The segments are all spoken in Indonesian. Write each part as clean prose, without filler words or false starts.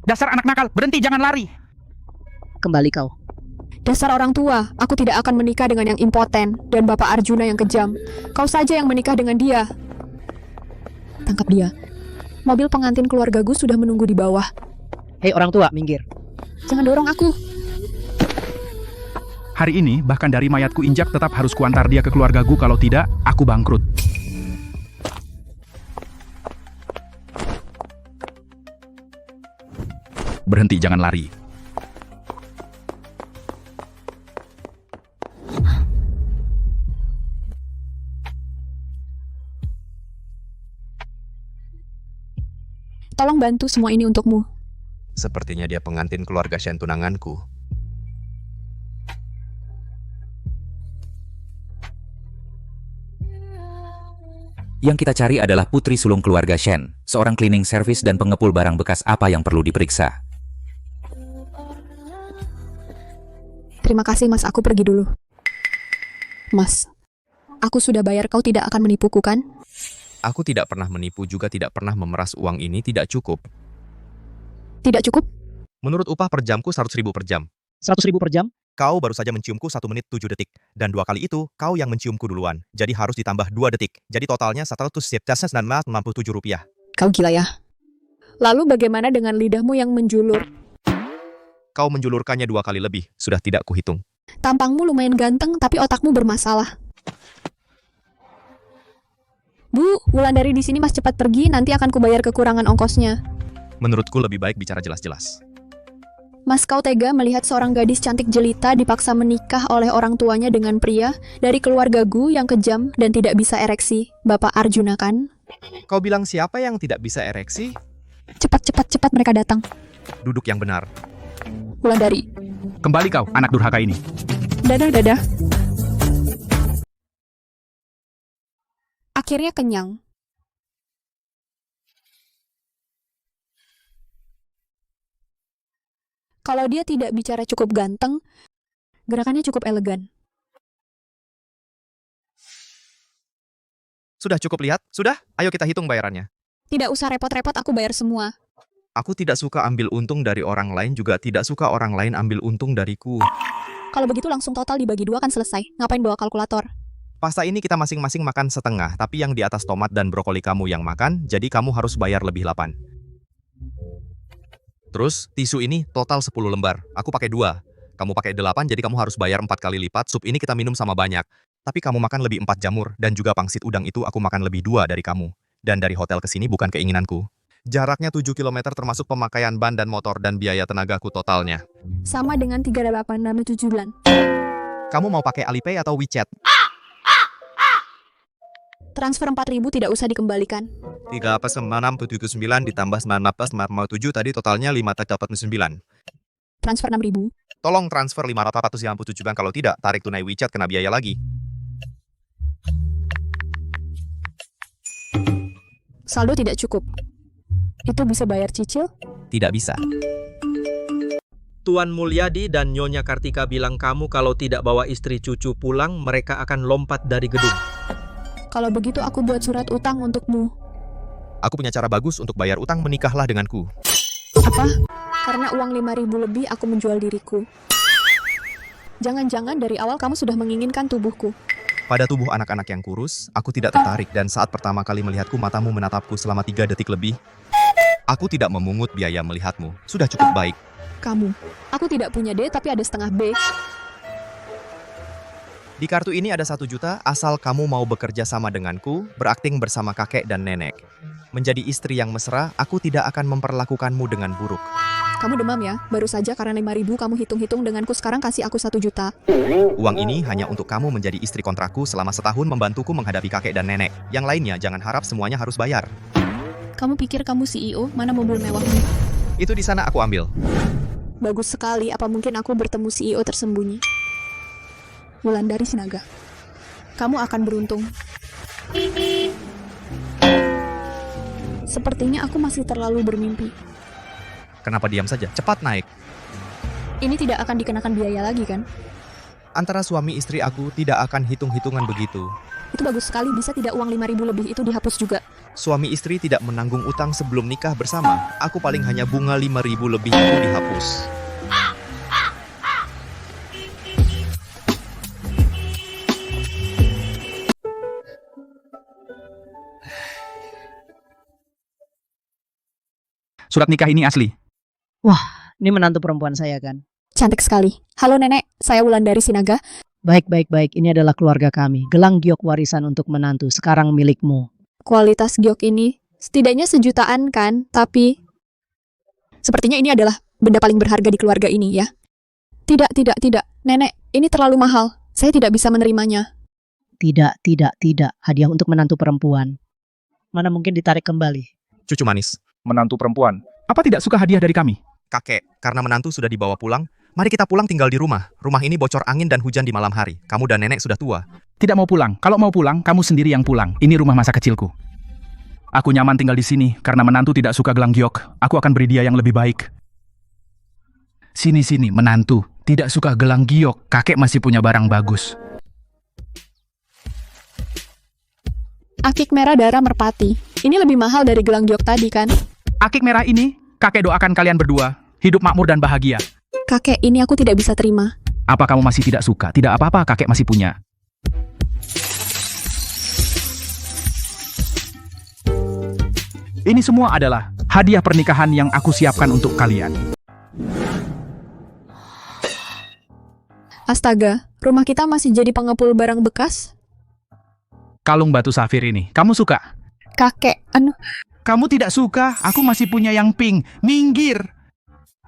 Dasar anak nakal, berhenti, jangan lari. Kembali kau. Dasar orang tua, aku tidak akan menikah dengan yang impoten dan Bapak Arjuna yang kejam. Kau saja yang menikah dengan dia. Tangkap dia. Mobil pengantin keluargaku sudah menunggu di bawah. Hei orang tua, minggir. Jangan dorong aku. Hari ini, bahkan dari mayatku injak tetap harus kuantar dia ke keluargaku, kalau tidak, aku bangkrut. Berhenti, jangan lari. Tolong bantu semua ini untukmu. Sepertinya dia pengantin keluarga Shen tunanganku. Yang kita cari adalah putri sulung keluarga Shen, seorang cleaning service dan pengepul barang bekas. Apa yang perlu diperiksa? Terima kasih mas, aku pergi dulu. Mas, aku sudah bayar, kau tidak akan menipuku kan? Aku tidak pernah menipu, juga tidak pernah memeras. Uang ini tidak cukup. Tidak cukup? Menurut upah per jamku 100.000 per jam. 100.000 per jam? Kau baru saja menciumku 1 menit 7 detik. Dan 2 kali itu, kau yang menciumku duluan. Jadi harus ditambah 2 detik. Jadi totalnya 197 rupiah. Kau gila ya? Lalu bagaimana dengan lidahmu yang menjulur? Kau menjulurkannya 2 kali lebih. Sudah tidak kuhitung. Tampangmu lumayan ganteng, tapi otakmu bermasalah. Bu, Wulandari di sini, mas, cepat pergi, nanti akan kubayar kekurangan ongkosnya. Menurutku lebih baik bicara jelas-jelas. Mas, kau tega melihat seorang gadis cantik jelita dipaksa menikah oleh orang tuanya dengan pria dari keluarga Gu yang kejam dan tidak bisa ereksi, Bapak Arjuna kan? Kau bilang siapa yang tidak bisa ereksi? Cepat mereka datang. Duduk yang benar. Wulandari. Kembali kau, anak durhaka ini. Dadah. Akhirnya kenyang. Kalau dia tidak bicara cukup ganteng, gerakannya cukup elegan. Sudah cukup lihat? Sudah? Ayo kita hitung bayarannya. Tidak usah repot-repot, aku bayar semua. Aku tidak suka ambil untung dari orang lain, juga tidak suka orang lain ambil untung dariku. Kalau begitu langsung total dibagi 2 kan selesai. Ngapain bawa kalkulator? Pasta ini kita masing-masing makan setengah, tapi yang di atas tomat dan brokoli kamu yang makan, jadi kamu harus bayar lebih 8. Terus, tisu ini total 10 lembar. Aku pakai 2. Kamu pakai 8, jadi kamu harus bayar 4 kali lipat. Sup ini kita minum sama banyak. Tapi kamu makan lebih 4 jamur, dan juga pangsit udang itu aku makan lebih 2 dari kamu. Dan dari hotel ke sini bukan keinginanku. Jaraknya 7 km termasuk pemakaian ban dan motor dan biaya tenagaku totalnya. Sama dengan 38,7 bulan. Kamu mau pakai Alipay atau WeChat? Transfer 4.000 tidak usah dikembalikan. 3,679 ditambah 9,7 tadi totalnya 5,9. Transfer 6.000. Tolong transfer 597 bang, kalau tidak tarik tunai WeChat kena biaya lagi. Saldo tidak cukup. Itu bisa bayar cicil? Tidak bisa. Tuan Mulyadi dan Nyonya Kartika bilang kamu kalau tidak bawa istri cucu pulang, mereka akan lompat dari gedung. Kalau begitu aku buat surat utang untukmu. Aku punya cara bagus untuk bayar utang, menikahlah denganku. Apa? Karena uang 5.000 lebih aku menjual diriku. Jangan-jangan dari awal kamu sudah menginginkan tubuhku. Pada tubuh anak-anak yang kurus, aku tidak tertarik, dan saat pertama kali melihatku matamu menatapku selama 3 detik lebih. Aku tidak memungut biaya melihatmu. Sudah cukup baik. Kamu. Aku tidak punya D tapi ada setengah B. Di kartu ini ada 1 juta, asal kamu mau bekerja sama denganku, berakting bersama kakek dan nenek. Menjadi istri yang mesra, aku tidak akan memperlakukanmu dengan buruk. Kamu demam ya? Baru saja karena 5.000 kamu hitung-hitung denganku, sekarang kasih aku 1 juta. Uang ini hanya untuk kamu menjadi istri kontrakku selama setahun membantuku menghadapi kakek dan nenek. Yang lainnya jangan harap semuanya harus bayar. Kamu pikir kamu CEO? Mana mobil mewahmu? Itu di sana aku ambil. Bagus sekali, apa mungkin aku bertemu CEO tersembunyi? Wulandari Sinaga. Kamu akan beruntung. Sepertinya aku masih terlalu bermimpi. Kenapa diam saja? Cepat naik. Ini tidak akan dikenakan biaya lagi kan? Antara suami istri aku tidak akan hitung-hitungan begitu. Itu bagus sekali, bisa tidak uang 5.000 lebih itu dihapus juga? Suami istri tidak menanggung utang sebelum nikah bersama. Aku paling hanya bunga 5.000 lebih itu dihapus. Surat nikah ini asli. Ini menantu perempuan saya kan? Cantik sekali. Halo nenek, saya Wulandari Sinaga. Baik. Ini adalah keluarga kami. Gelang giok warisan untuk menantu, sekarang milikmu. Kualitas giok ini setidaknya sejutaan kan, tapi sepertinya ini adalah benda paling berharga di keluarga ini ya. Tidak. Nenek, ini terlalu mahal. Saya tidak bisa menerimanya. Tidak. Hadiah untuk menantu perempuan. Mana mungkin ditarik kembali. Cucu manis. Menantu perempuan. Apa tidak suka hadiah dari kami? Kakek, karena menantu sudah dibawa pulang, mari kita pulang tinggal di rumah. Rumah ini bocor angin dan hujan di malam hari. Kamu dan nenek sudah tua. Tidak mau pulang. Kalau mau pulang, kamu sendiri yang pulang. Ini rumah masa kecilku. Aku nyaman tinggal di sini karena menantu tidak suka gelang giok. Aku akan beri dia yang lebih baik. Sini, menantu. Tidak suka gelang giok. Kakek masih punya barang bagus. Akik merah darah merpati. Ini lebih mahal dari gelang giok tadi kan? Akik merah ini, kakek doakan kalian berdua hidup makmur dan bahagia. Kakek, ini aku tidak bisa terima. Apa kamu masih tidak suka? Tidak apa-apa, kakek masih punya. Ini semua adalah hadiah pernikahan yang aku siapkan untuk kalian. Astaga, rumah kita masih jadi pengepul barang bekas? Kalung batu safir ini, kamu suka? Kakek, Kamu tidak suka? Aku masih punya yang pink. Minggir!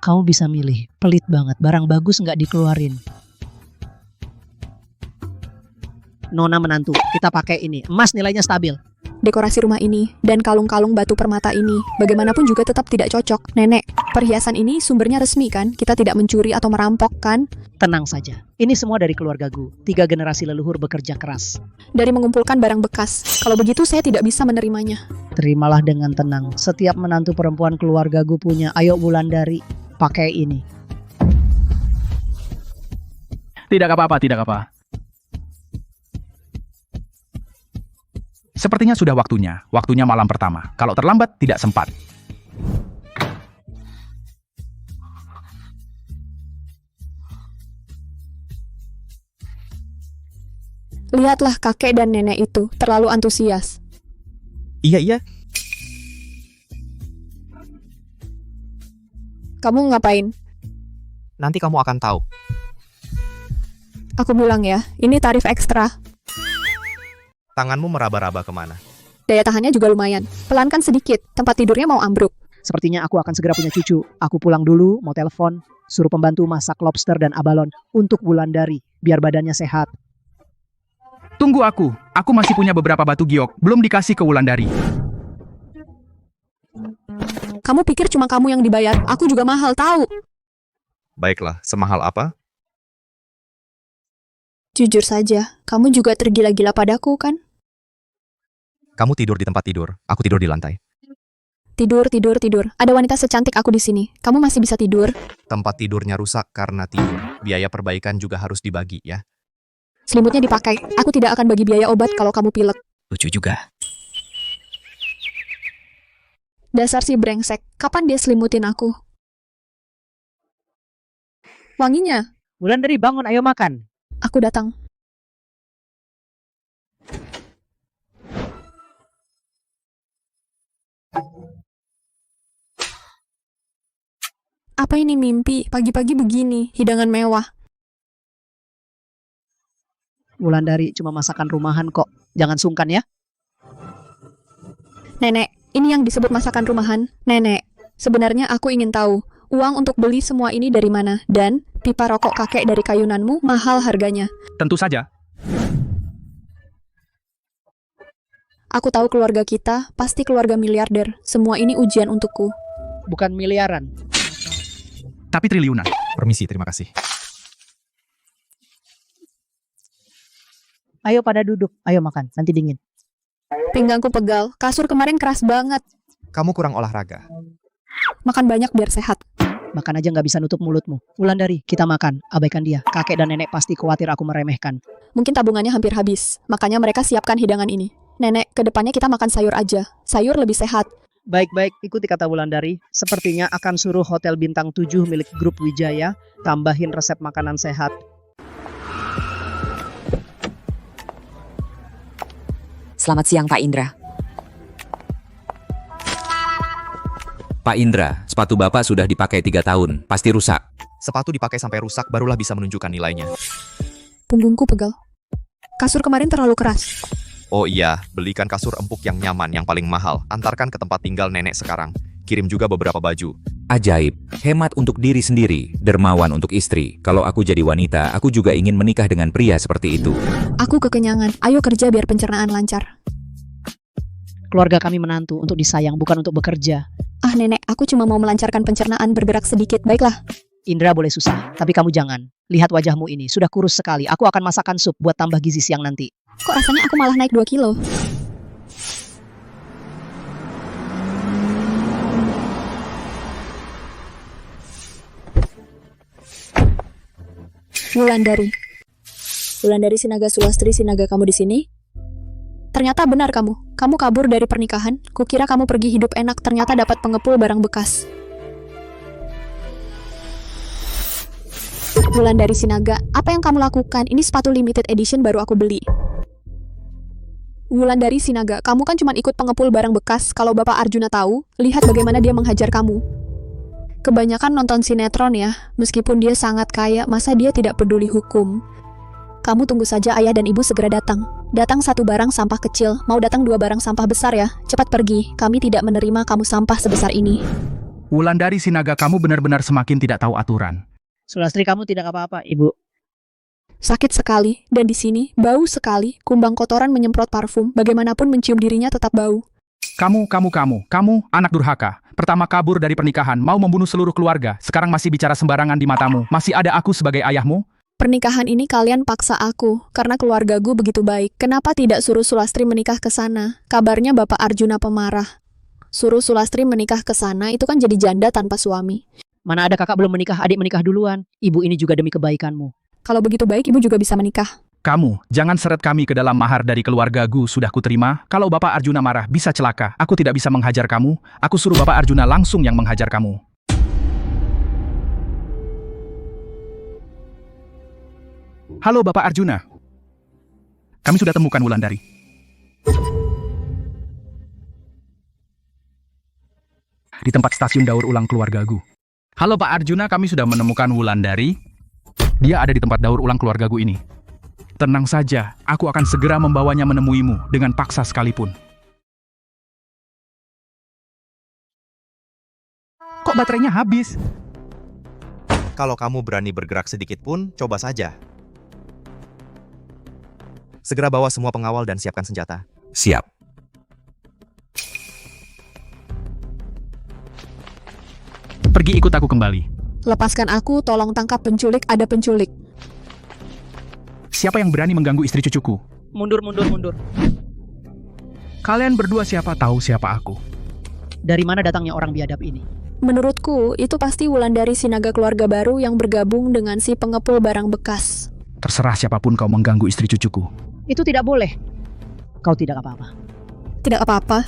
Kamu bisa milih. Pelit banget. Barang bagus nggak dikeluarin. Nona menantu, kita pakai ini. Emas nilainya stabil. dekorasi rumah ini, dan kalung-kalung batu permata ini, bagaimanapun juga tetap tidak cocok. Nenek, perhiasan ini sumbernya resmi kan? Kita tidak mencuri atau merampok kan? Tenang saja. Ini semua dari keluarga Gu. 3 generasi leluhur bekerja keras. Dari mengumpulkan barang bekas. Kalau begitu saya tidak bisa menerimanya. Terimalah dengan tenang. Setiap menantu perempuan keluarga Gu punya. Ayo Wulandari, pakai ini. Tidak apa-apa, tidak apa. Sepertinya sudah waktunya. Waktunya malam pertama. Kalau terlambat, tidak sempat. Lihatlah kakek dan nenek itu, terlalu antusias. Iya. Kamu ngapain? Nanti kamu akan tahu. Aku bilang ya, ini tarif ekstra. Tanganmu meraba-raba kemana? Daya tahannya juga lumayan. Pelankan sedikit, tempat tidurnya mau ambruk. Sepertinya aku akan segera punya cucu. Aku pulang dulu, mau telepon, suruh pembantu masak lobster dan abalon untuk Wulandari, biar badannya sehat. Tunggu aku masih punya beberapa batu giok, belum dikasih ke Wulandari. Kamu pikir cuma kamu yang dibayar? Aku juga mahal, tahu. Baiklah, semahal apa? Jujur saja, kamu juga tergila-gila padaku kan? Kamu tidur di tempat tidur, aku tidur di lantai. Tidur. Ada wanita secantik aku di sini. Kamu masih bisa tidur? Tempat tidurnya rusak karena tidur. Biaya perbaikan juga harus dibagi ya. Selimutnya dipakai. Aku tidak akan bagi biaya obat kalau kamu pilek. Lucu juga. Dasar si brengsek. Kapan dia selimutin aku? Wanginya. Wulandari bangun, ayo makan. Aku datang. Apa ini mimpi? Pagi-pagi begini, hidangan mewah. Wulandari cuma masakan rumahan kok. Jangan sungkan ya. Nenek, ini yang disebut masakan rumahan. Nenek, sebenarnya aku ingin tahu, uang untuk beli semua ini dari mana? Dan pipa rokok kakek dari kayunanmu mahal harganya. Tentu saja. Aku tahu keluarga kita pasti keluarga miliarder. Semua ini ujian untukku. Bukan miliaran. Tapi triliunan. Permisi, terima kasih. Ayo pada duduk, ayo makan, nanti dingin. Pinggangku pegal, kasur kemarin keras banget. Kamu kurang olahraga. Makan banyak biar sehat. Makan aja nggak bisa nutup mulutmu. Wulandari, kita makan. Abaikan dia. Kakek dan nenek pasti khawatir aku meremehkan. Mungkin tabungannya hampir habis, makanya mereka siapkan hidangan ini. Nenek, kedepannya kita makan sayur aja. Sayur lebih sehat. Baik-baik, ikuti kata Wulandari. Sepertinya akan suruh hotel bintang 7 milik grup Wijaya tambahin resep makanan sehat. Selamat siang Pak Indra. Pak Indra, sepatu Bapak sudah dipakai 3 tahun, pasti rusak. Sepatu dipakai sampai rusak barulah bisa menunjukkan nilainya. Punggungku pegal. Kasur kemarin terlalu keras. Oh iya, belikan kasur empuk yang nyaman yang paling mahal. Antarkan ke tempat tinggal nenek sekarang. Kirim juga beberapa baju. Ajaib, hemat untuk diri sendiri, dermawan untuk istri. Kalau aku jadi wanita, aku juga ingin menikah dengan pria seperti itu. Aku kekenyangan. Ayo kerja biar pencernaan lancar. Keluarga kami menantu untuk disayang, bukan untuk bekerja. Ah nenek, aku cuma mau melancarkan pencernaan bergerak sedikit. Baiklah. Indra boleh susah, tapi kamu jangan. Lihat wajahmu ini, sudah kurus sekali. Aku akan masakkan sup buat tambah gizi siang nanti. Kok rasanya aku malah naik 2 kilo? Wulandari. Wulandari Sinaga Sulastri Sinaga, kamu di sini? Ternyata benar kamu. Kamu kabur dari pernikahan. Kukira kamu pergi hidup enak, ternyata dapat pengepul barang bekas. Wulandari Sinaga, apa yang kamu lakukan? Ini sepatu limited edition baru aku beli. Wulandari Sinaga, kamu kan cuma ikut pengepul barang bekas. Kalau Bapak Arjuna tahu, lihat bagaimana dia menghajar kamu. Kebanyakan nonton sinetron ya, meskipun dia sangat kaya, masa dia tidak peduli hukum? Kamu tunggu saja ayah dan ibu segera datang. Datang 1 barang sampah kecil, mau datang 2 barang sampah besar ya. Cepat pergi, kami tidak menerima kamu sampah sebesar ini. Wulandari Sinaga, kamu benar-benar semakin tidak tahu aturan. Sulastri, kamu tidak apa-apa, Ibu. Sakit sekali, dan di sini bau sekali. Kumbang kotoran menyemprot parfum, bagaimanapun mencium dirinya tetap bau. Kamu, anak durhaka. Pertama kabur dari pernikahan, mau membunuh seluruh keluarga. Sekarang masih bicara sembarangan di matamu. Masih ada aku sebagai ayahmu? Pernikahan ini kalian paksa aku, karena keluargaku begitu baik. Kenapa tidak suruh Sulastri menikah ke sana? Kabarnya Bapak Arjuna pemarah. Suruh Sulastri menikah ke sana, itu kan jadi janda tanpa suami. Mana ada kakak belum menikah, adik menikah duluan. Ibu ini juga demi kebaikanmu. Kalau begitu baik, ibu juga bisa menikah. Kamu, jangan seret kami ke dalam mahar dari keluargaku, sudah kuterima. Kalau Bapak Arjuna marah, bisa celaka. Aku tidak bisa menghajar kamu. Aku suruh Bapak Arjuna langsung yang menghajar kamu. Halo Bapak Arjuna. Kami sudah temukan Wulandari. Di tempat stasiun daur ulang keluargaku. Halo Pak Arjuna, kami sudah menemukan Wulandari. Dia ada di tempat daur ulang keluargaku ini. Tenang saja, aku akan segera membawanya menemuimu dengan paksa sekalipun. Kok baterainya habis? Kalau kamu berani bergerak sedikit pun, coba saja. Segera bawa semua pengawal dan siapkan senjata. Siap. Pergi ikut aku kembali. Lepaskan aku, tolong tangkap penculik, ada penculik. Siapa yang berani mengganggu istri cucuku? Mundur. Kalian berdua siapa tahu siapa aku? Dari mana datangnya orang biadab ini? Menurutku, itu pasti Wulandari Sinaga keluarga baru yang bergabung dengan si pengepul barang bekas. Terserah siapapun kau mengganggu istri cucuku. Itu tidak boleh. Kau tidak apa-apa. Tidak apa-apa.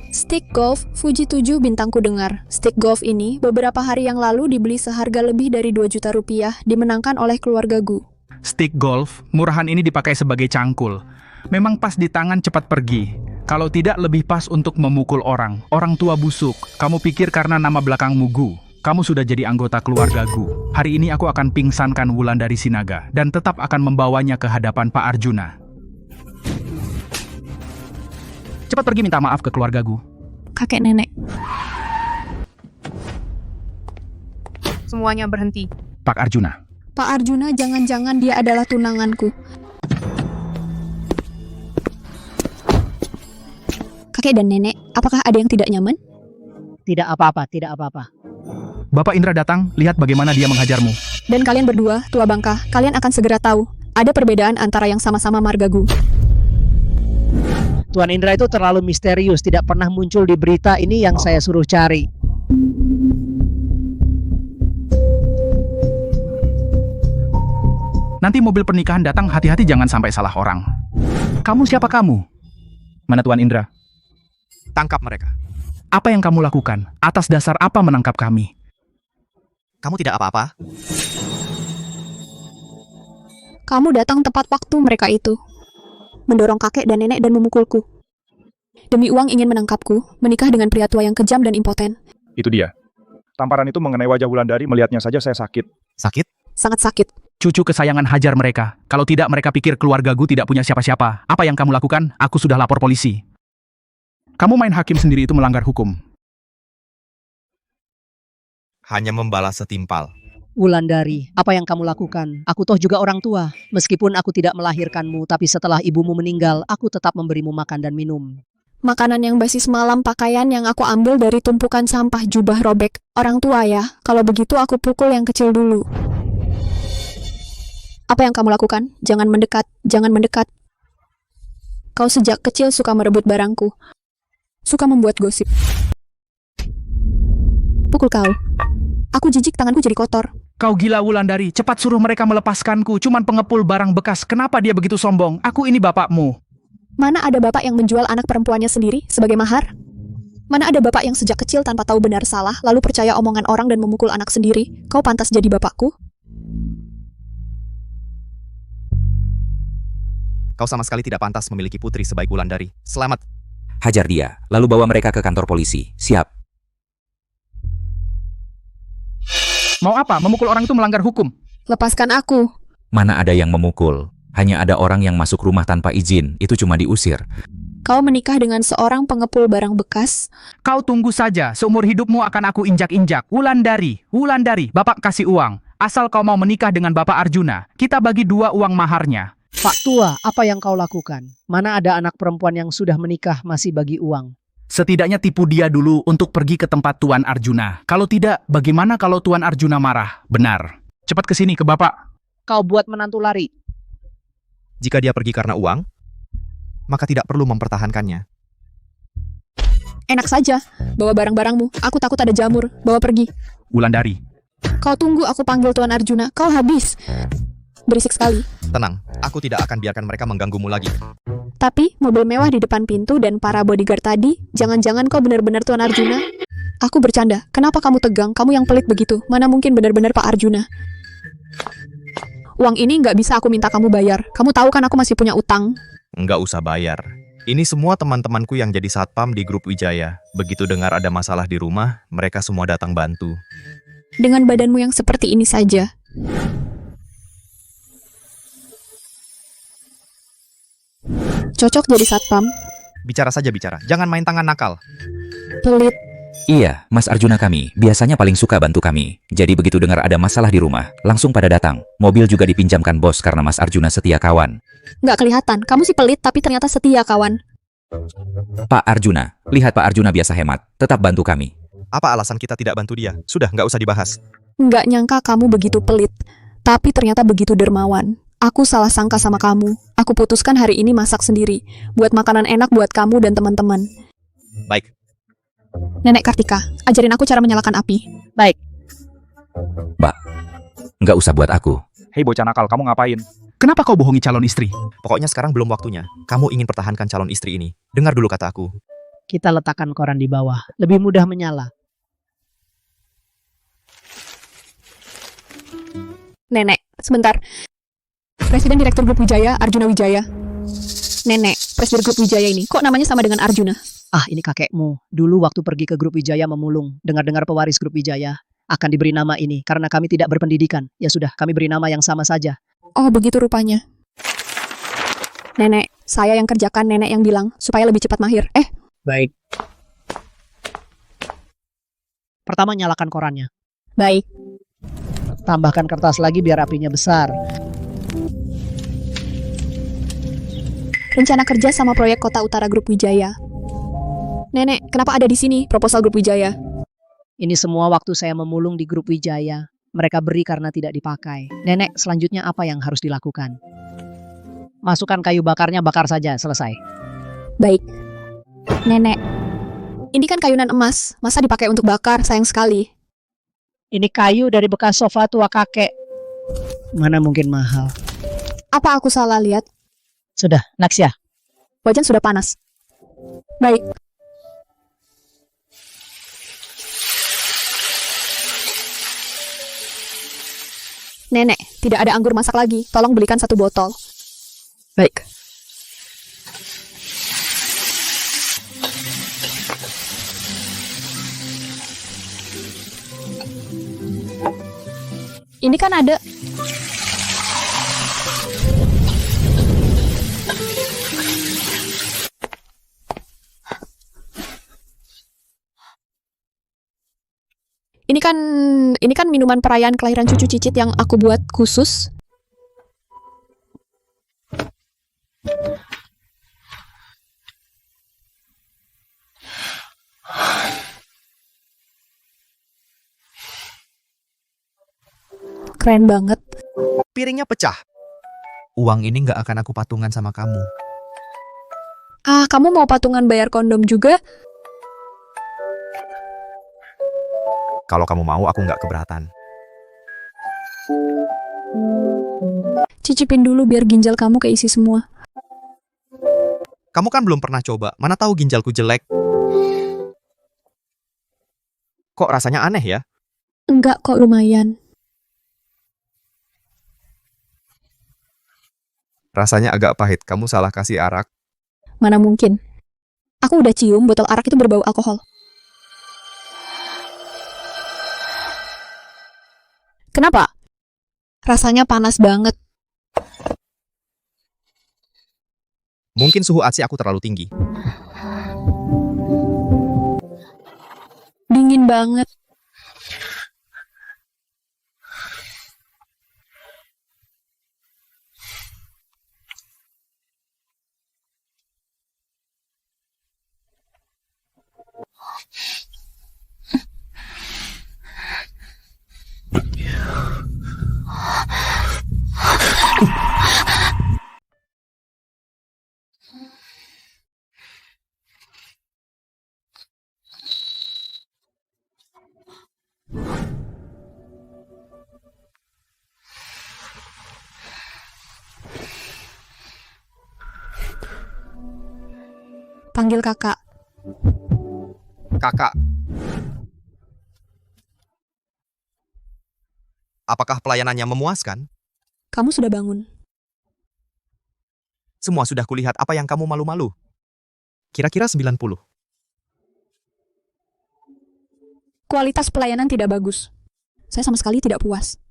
Stick golf Fuji 7 bintangku dengar. Stick golf ini beberapa hari yang lalu dibeli seharga lebih dari 2 juta rupiah, dimenangkan oleh keluarga Gu. Stick golf, murahan ini dipakai sebagai cangkul. Memang pas di tangan cepat pergi. Kalau tidak lebih pas untuk memukul orang. Orang tua busuk. Kamu pikir karena nama belakangmu Gu, kamu sudah jadi anggota keluarga Gu. Hari ini aku akan pingsankan Wulandari Sinaga dan tetap akan membawanya ke hadapan Pak Arjuna. Cepat pergi minta maaf ke keluarga Gu. Kakek nenek. Semuanya berhenti. Pak Arjuna. Pak Arjuna, jangan-jangan dia adalah tunanganku. Kakek dan nenek, apakah ada yang tidak nyaman? Tidak apa-apa, tidak apa-apa. Bapak Indra datang, lihat bagaimana dia menghajarmu. Dan kalian berdua, tua bangka, kalian akan segera tahu. Ada perbedaan antara yang sama-sama marga Gu. Tuan Indra itu terlalu misterius, tidak pernah muncul di berita ini yang saya suruh cari. Nanti mobil pernikahan datang, hati-hati jangan sampai salah orang. Kamu siapa kamu? Mana Tuan Indra? Tangkap mereka. Apa yang kamu lakukan? Atas dasar apa menangkap kami? Kamu tidak apa-apa? Kamu datang tepat waktu mereka itu. Mendorong kakek dan nenek dan memukulku. Demi uang ingin menangkapku, menikah dengan pria tua yang kejam dan impoten. Itu dia. Tamparan itu mengenai wajah Wulandari, melihatnya saja saya sakit. Sakit? Sangat sakit. Cucu kesayangan hajar mereka. Kalau tidak mereka pikir keluargaku tidak punya siapa-siapa. Apa yang kamu lakukan? Aku sudah lapor polisi. Kamu main hakim sendiri itu melanggar hukum. Hanya membalas setimpal. Wulandari, apa yang kamu lakukan? Aku toh juga orang tua. Meskipun aku tidak melahirkanmu, tapi setelah ibumu meninggal, aku tetap memberimu makan dan minum. Makanan yang basi semalam, pakaian yang aku ambil dari tumpukan sampah, jubah robek. Orang tua ya, kalau begitu aku pukul yang kecil dulu. Apa yang kamu lakukan? Jangan mendekat, jangan mendekat. Kau sejak kecil suka merebut barangku. Suka membuat gosip. Pukul kau. Aku jijik, tanganku jadi kotor. Kau gila Wulandari, cepat suruh mereka melepaskanku. Cuman pengepul barang bekas, kenapa dia begitu sombong? Aku ini bapakmu. Mana ada bapak yang menjual anak perempuannya sendiri sebagai mahar? Mana ada bapak yang sejak kecil tanpa tahu benar salah, lalu percaya omongan orang dan memukul anak sendiri? Kau pantas jadi bapakku? Kau sama sekali tidak pantas memiliki putri sebaik Wulandari. Selamat. Hajar dia, lalu bawa mereka ke kantor polisi. Siap. Mau apa? Memukul orang itu melanggar hukum. Lepaskan aku. Mana ada yang memukul? Hanya ada orang yang masuk rumah tanpa izin, itu cuma diusir. Kau menikah dengan seorang pengepul barang bekas. Kau tunggu saja, seumur hidupmu akan aku injak-injak. Wulandari, Wulandari, bapak kasih uang. Asal kau mau menikah dengan bapak Arjuna, kita bagi 2 uang maharnya. Pak Tua, apa yang kau lakukan? Mana ada anak perempuan yang sudah menikah masih bagi uang? Setidaknya tipu dia dulu untuk pergi ke tempat Tuan Arjuna. Kalau tidak, bagaimana kalau Tuan Arjuna marah? Benar. Cepat ke sini, ke bapak. Kau buat menantu lari. Jika dia pergi karena uang, maka tidak perlu mempertahankannya. Enak saja. Bawa barang-barangmu. Aku takut ada jamur. Bawa pergi. Wulandari. Kau tunggu aku panggil Tuan Arjuna. Kau habis. Berisik sekali. Tenang, aku tidak akan biarkan mereka mengganggumu lagi. Tapi, mobil mewah di depan pintu dan para bodyguard tadi, jangan-jangan kau benar-benar Tuan Arjuna? Aku bercanda. Kenapa kamu tegang? Kamu yang pelit begitu. Mana mungkin benar-benar Pak Arjuna? Uang ini nggak bisa aku minta kamu bayar. Kamu tahu kan aku masih punya utang. Nggak usah bayar. Ini semua teman-temanku yang jadi satpam di grup Wijaya. Begitu dengar ada masalah di rumah, mereka semua datang bantu. Dengan badanmu yang seperti ini saja. Cocok jadi satpam. Bicara saja bicara, jangan main tangan nakal. Pelit. Iya, Mas Arjuna kami, biasanya paling suka bantu kami. Jadi begitu dengar ada masalah di rumah, langsung pada datang. Mobil juga dipinjamkan bos karena Mas Arjuna setia kawan. Nggak kelihatan. Kamu sih pelit, tapi ternyata setia kawan. Pak Arjuna, lihat Pak Arjuna biasa hemat, tetap bantu kami. Apa alasan kita tidak bantu dia? Sudah, nggak usah dibahas. Nggak nyangka kamu begitu pelit. Tapi ternyata begitu dermawan. Aku salah sangka sama kamu. Aku putuskan hari ini masak sendiri. Buat makanan enak buat kamu dan teman-teman. Baik. Nenek Kartika, ajarin aku cara menyalakan api. Baik. Mbak, nggak usah buat aku. Hei bocah nakal, kamu ngapain? Kenapa kau bohongi calon istri? Pokoknya sekarang belum waktunya. Kamu ingin pertahankan calon istri ini. Dengar dulu kata aku. Kita letakkan koran di bawah. Lebih mudah menyala. Nenek, sebentar. Presiden Direktur Grup Wijaya, Arjuna Wijaya. Nenek, Presiden Grup Wijaya ini, kok namanya sama dengan Arjuna? Ah, ini kakekmu. Dulu waktu pergi ke grup Wijaya memulung. Dengar-dengar pewaris grup Wijaya akan diberi nama ini. Karena kami tidak berpendidikan. Ya sudah, kami beri nama yang sama saja. Oh, begitu rupanya. Nenek, saya yang kerjakan, nenek yang bilang, supaya lebih cepat mahir. Baik. Pertama, nyalakan korannya. Baik. Tambahkan kertas lagi biar apinya besar. Rencana kerja sama proyek Kota Utara Grup Wijaya. Nenek, kenapa ada di sini proposal Grup Wijaya? Ini semua waktu saya memulung di grup Wijaya. Mereka beri karena tidak dipakai. Nenek, selanjutnya apa yang harus dilakukan? Masukkan kayu bakarnya, bakar saja, selesai. Baik. Nenek, ini kan kayunan emas. Masa dipakai untuk bakar? Sayang sekali. Ini kayu dari bekas sofa tua kakek. Mana mungkin mahal. Apa aku salah lihat? Sudah, Naksya. Wajan sudah panas. Baik. Nenek, tidak ada anggur masak lagi. Tolong belikan 1 botol. Baik. Ini kan ada. Ini kan minuman perayaan kelahiran cucu Cicit yang aku buat khusus. Keren banget. Piringnya pecah. Uang ini nggak akan aku patungan sama kamu. Ah, kamu mau patungan bayar kondom juga? Kalau kamu mau, aku nggak keberatan. Cicipin dulu biar ginjal kamu keisi semua. Kamu kan belum pernah coba. Mana tahu ginjalku jelek. Kok rasanya aneh ya? Enggak kok, lumayan. Rasanya agak pahit. Kamu salah kasih arak. Mana mungkin. Aku udah cium botol arak itu berbau alkohol. Kenapa? Rasanya panas banget. Mungkin suhu AC aku terlalu tinggi. Dingin banget. Panggil kakak. Kakak. Apakah pelayanannya memuaskan? Kamu sudah bangun. Semua sudah kulihat. Apa yang kamu malu-malu? Kira-kira 90. Kualitas pelayanan tidak bagus. Saya sama sekali tidak puas.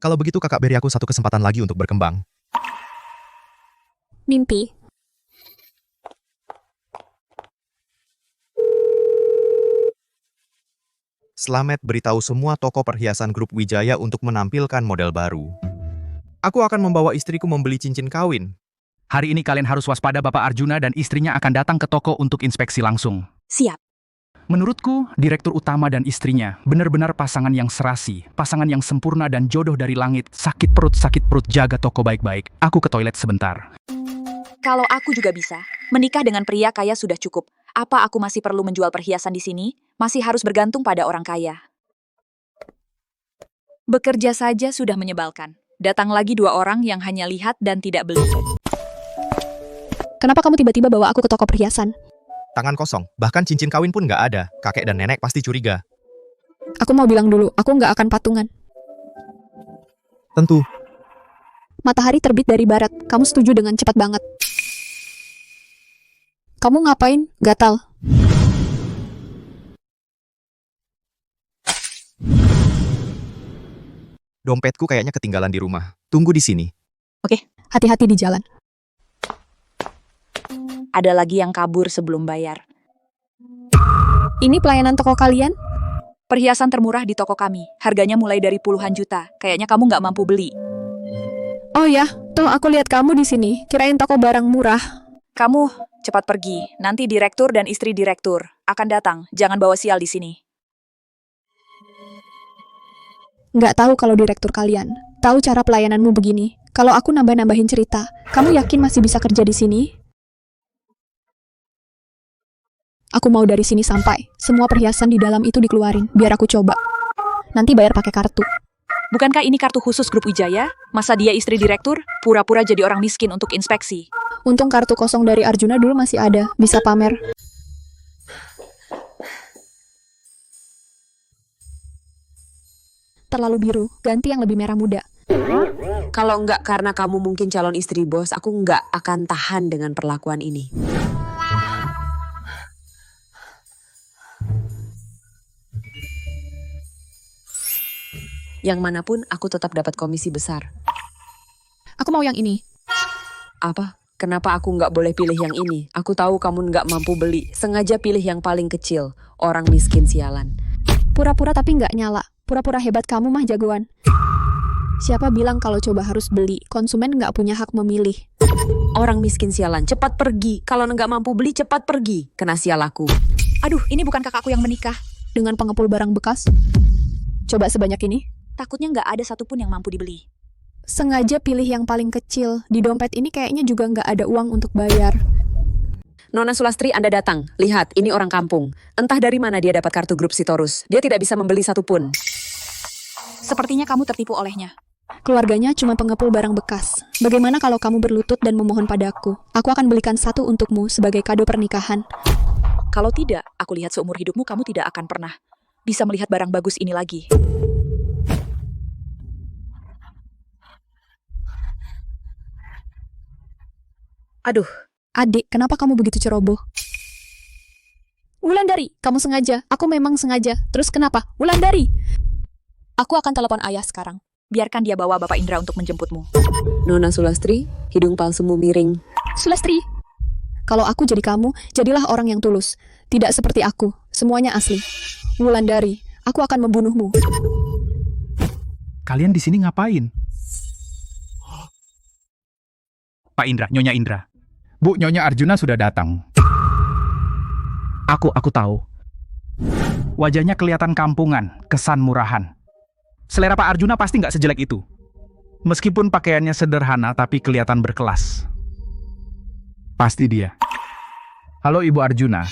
Kalau begitu kakak beri aku 1 kesempatan lagi untuk berkembang. Mimpi. Slamet beritahu semua toko perhiasan grup Wijaya untuk menampilkan model baru. Aku akan membawa istriku membeli cincin kawin. Hari ini kalian harus waspada. Bapak Arjuna dan istrinya akan datang ke toko untuk inspeksi langsung. Siap. Menurutku, direktur utama dan istrinya benar-benar pasangan yang serasi, pasangan yang sempurna dan jodoh dari langit. Sakit perut, jaga toko baik-baik. Aku ke toilet sebentar. Kalau aku juga bisa. Menikah dengan pria kaya sudah cukup. Apa aku masih perlu menjual perhiasan di sini? Masih harus bergantung pada orang kaya. Bekerja saja sudah menyebalkan. Datang lagi 2 orang yang hanya lihat dan tidak beli. Kenapa kamu tiba-tiba bawa aku ke toko perhiasan? Tangan kosong, bahkan cincin kawin pun nggak ada. Kakek dan nenek pasti curiga. Aku mau bilang dulu, aku nggak akan patungan. Tentu. Matahari terbit dari barat. Kamu setuju dengan cepat banget. Kamu ngapain? Gatal. Dompetku kayaknya ketinggalan di rumah. Tunggu di sini. Hati-hati di jalan. Ada lagi yang kabur sebelum bayar. Ini pelayanan toko kalian? Perhiasan termurah di toko kami. Harganya mulai dari puluhan juta. Kayaknya kamu nggak mampu beli. Oh ya, tuh aku lihat kamu di sini. Kirain toko barang murah. Kamu cepat pergi. Nanti direktur dan istri direktur akan datang. Jangan bawa sial di sini. Nggak tahu kalau direktur kalian. Tahu cara pelayananmu begini. Kalau aku nambah-nambahin cerita, kamu yakin masih bisa kerja di sini? Aku mau dari sini sampai semua perhiasan di dalam itu dikeluarin, biar aku coba. Nanti bayar pakai kartu. Bukankah ini kartu khusus grup Wijaya? Masa dia istri direktur? Pura-pura jadi orang miskin untuk inspeksi. Untung kartu kosong dari Arjuna dulu masih ada, bisa pamer. Terlalu biru, ganti yang lebih merah muda. Kalau enggak karena kamu mungkin calon istri bos, aku enggak akan tahan dengan perlakuan ini. Yang manapun, aku tetap dapat komisi besar. Aku mau yang ini. Apa? Kenapa aku nggak boleh pilih yang ini? Aku tahu kamu nggak mampu beli. Sengaja pilih yang paling kecil. Orang miskin sialan. Pura-pura tapi nggak nyala. Pura-pura hebat kamu mah jagoan. Siapa bilang kalau coba harus beli? Konsumen nggak punya hak memilih. Orang miskin sialan, cepat pergi. Kalau nggak mampu beli, cepat pergi. Kena sial aku. Aduh, ini bukan kakakku yang menikah. Dengan pengepul barang bekas? Coba sebanyak ini. Takutnya nggak ada satupun yang mampu dibeli. Sengaja pilih yang paling kecil. Di dompet ini kayaknya juga nggak ada uang untuk bayar. Nona Sulastri, Anda datang. Lihat, ini orang kampung. Entah dari mana dia dapat kartu grup Sitorus. Dia tidak bisa membeli satupun. Sepertinya kamu tertipu olehnya. Keluarganya cuma pengepul barang bekas. Bagaimana kalau kamu berlutut dan memohon padaku? Aku akan belikan satu untukmu sebagai kado pernikahan. Kalau tidak, aku lihat seumur hidupmu kamu tidak akan pernah bisa melihat barang bagus ini lagi. Aduh, adik, kenapa kamu begitu ceroboh? Wulandari, kamu sengaja. Aku memang sengaja. Terus kenapa? Wulandari! Aku akan telepon ayah sekarang. Biarkan dia bawa Bapak Indra untuk menjemputmu. Nona Sulastri, hidung palsumu miring. Sulastri, kalau aku jadi kamu, jadilah orang yang tulus. Tidak seperti aku. Semuanya asli. Wulandari, aku akan membunuhmu. Kalian di sini ngapain? Pak Indra, Nyonya Indra. Bu, Nyonya Arjuna sudah datang. Aku tahu. Wajahnya kelihatan kampungan, kesan murahan. Selera Pak Arjuna pasti nggak sejelek itu. Meskipun pakaiannya sederhana, tapi kelihatan berkelas. Pasti dia. Halo Ibu Arjuna.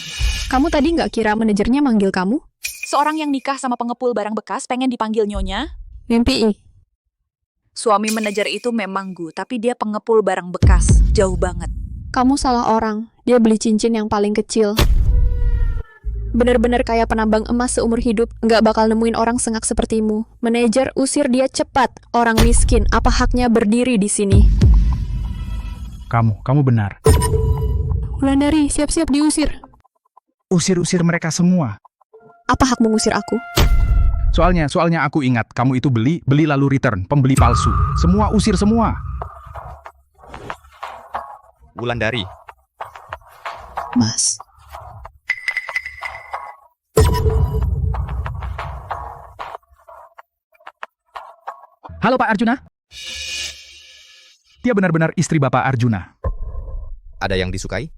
Kamu tadi nggak kira manajernya manggil kamu? Seorang yang nikah sama pengepul barang bekas pengen dipanggil Nyonya? Mimpi. Suami manajer itu memang tapi dia pengepul barang bekas. Jauh banget. Kamu salah orang. Dia beli cincin yang paling kecil. Bener-bener kayak penambang emas seumur hidup. Nggak bakal nemuin orang sengak sepertimu. Manajer, usir dia cepat. Orang miskin, apa haknya berdiri di sini? Kamu benar. Wulandari, siap-siap diusir. Usir mereka semua. Apa hak mengusir aku? Soalnya aku ingat, kamu itu beli lalu return, pembeli palsu. Semua usir semua. Wulandari, Mas. Halo Pak Arjuna. Dia benar-benar istri Bapak Arjuna. ada yang disukai?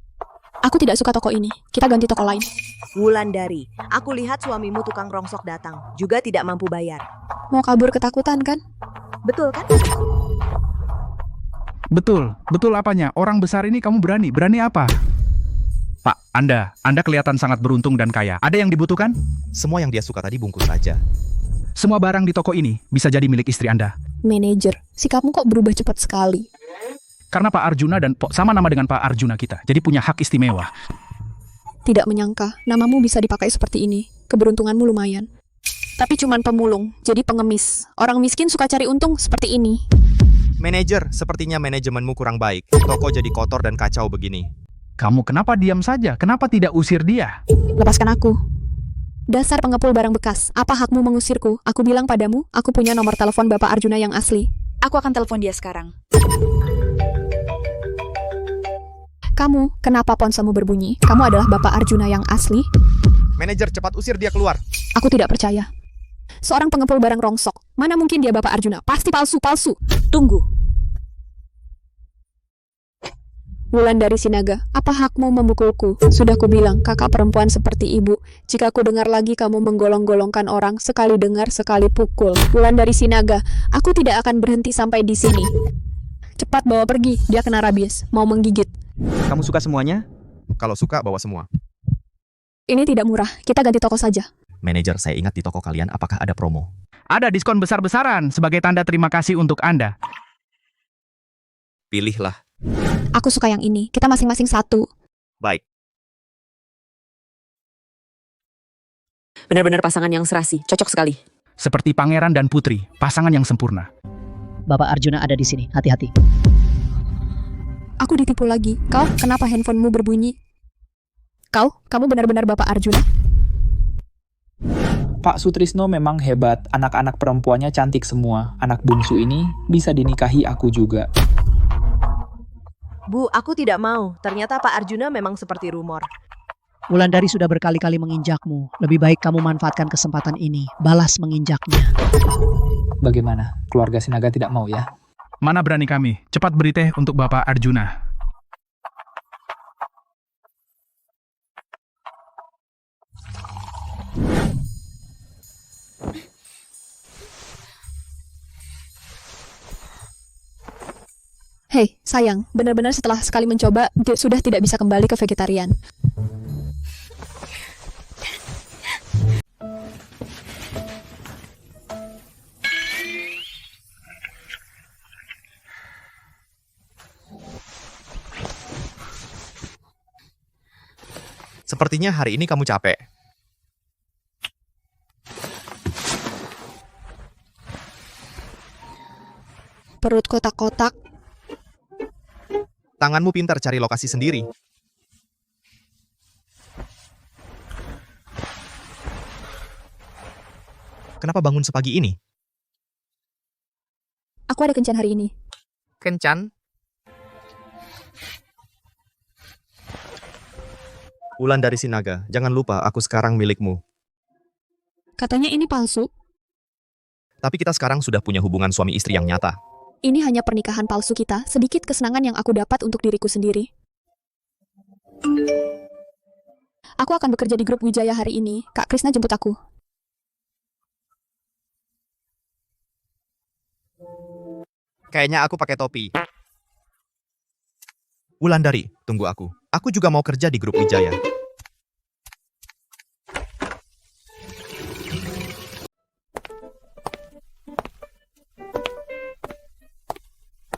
Aku tidak suka toko ini. Kita ganti toko lain. Wulandari, aku lihat suamimu tukang rongsok datang, juga tidak mampu bayar. Mau kabur ketakutan kan? Betul kan? Betul apanya? Orang besar ini kamu berani apa? Pak, Anda kelihatan sangat beruntung dan kaya. Ada yang dibutuhkan? Semua yang dia suka tadi bungkus saja. Semua barang di toko ini bisa jadi milik istri Anda. Manajer, sikapmu kok berubah cepat sekali. Karena Pak Arjuna dan Pok sama nama dengan Pak Arjuna kita, jadi punya hak istimewa. Tidak menyangka, namamu bisa dipakai seperti ini. Keberuntunganmu lumayan. Tapi cuman pemulung, jadi pengemis. Orang miskin suka cari untung seperti ini. Manajer, sepertinya manajemenmu kurang baik. Toko jadi kotor dan kacau begini. Kamu kenapa diam saja? Kenapa tidak usir dia? Lepaskan aku. Dasar pengepul barang bekas, apa hakmu mengusirku? Aku bilang padamu, aku punya nomor telepon Bapak Arjuna yang asli. Aku akan telepon dia sekarang. Kamu, kenapa ponselmu berbunyi? Kamu adalah Bapak Arjuna yang asli? Manajer, cepat usir dia keluar. Aku tidak percaya. Seorang pengepul barang rongsok. Mana mungkin dia Bapak Arjuna? Pasti palsu. Tunggu. Wulandari Sinaga, apa hakmu memukulku? Sudah kubilang, kakak perempuan seperti ibu. Jika ku dengar lagi kamu menggolong-golongkan orang, sekali dengar, sekali pukul. Wulandari Sinaga, aku tidak akan berhenti sampai di sini. Cepat bawa pergi, dia kena rabies, mau menggigit. Kamu suka semuanya? Kalau suka, bawa semua. Ini tidak murah, kita ganti toko saja. Manajer, saya ingat di toko kalian apakah ada promo? Ada diskon besar-besaran sebagai tanda terima kasih untuk Anda. Pilihlah. Aku suka yang ini. Kita masing-masing satu. Baik. Benar-benar pasangan yang serasi, cocok sekali. Seperti pangeran dan putri, pasangan yang sempurna. Bapak Arjuna ada di sini, hati-hati. Aku ditipu lagi. Kau, kenapa handphonemu berbunyi? Kamu benar-benar Bapak Arjuna? Pak Sutrisno memang hebat, anak-anak perempuannya cantik semua. Anak bungsu ini bisa dinikahi aku juga. Bu, aku tidak mau. Ternyata Pak Arjuna memang seperti rumor. Wulandari sudah berkali-kali menginjakmu. Lebih baik kamu manfaatkan kesempatan ini. Balas menginjaknya. Bagaimana? Keluarga Sinaga tidak mau ya? Mana berani kami. Cepat beri teh untuk Bapak Arjuna. Hei, sayang, benar-benar setelah sekali mencoba, sudah tidak bisa kembali ke vegetarian. Sepertinya hari ini kamu capek. Perut kotak-kotak. Tanganmu pintar cari lokasi sendiri. Kenapa bangun sepagi ini? Aku ada kencan hari ini. Kencan? Wulandari Sinaga, jangan lupa aku sekarang milikmu. Katanya ini palsu. Tapi kita sekarang sudah punya hubungan suami istri yang nyata. Ini hanya pernikahan palsu kita, sedikit kesenangan yang aku dapat untuk diriku sendiri. Aku akan bekerja di grup Wijaya hari ini. Kak Krisna jemput aku. Kayaknya aku pakai topi. Wulandari, tunggu aku. Aku juga mau kerja di grup Wijaya.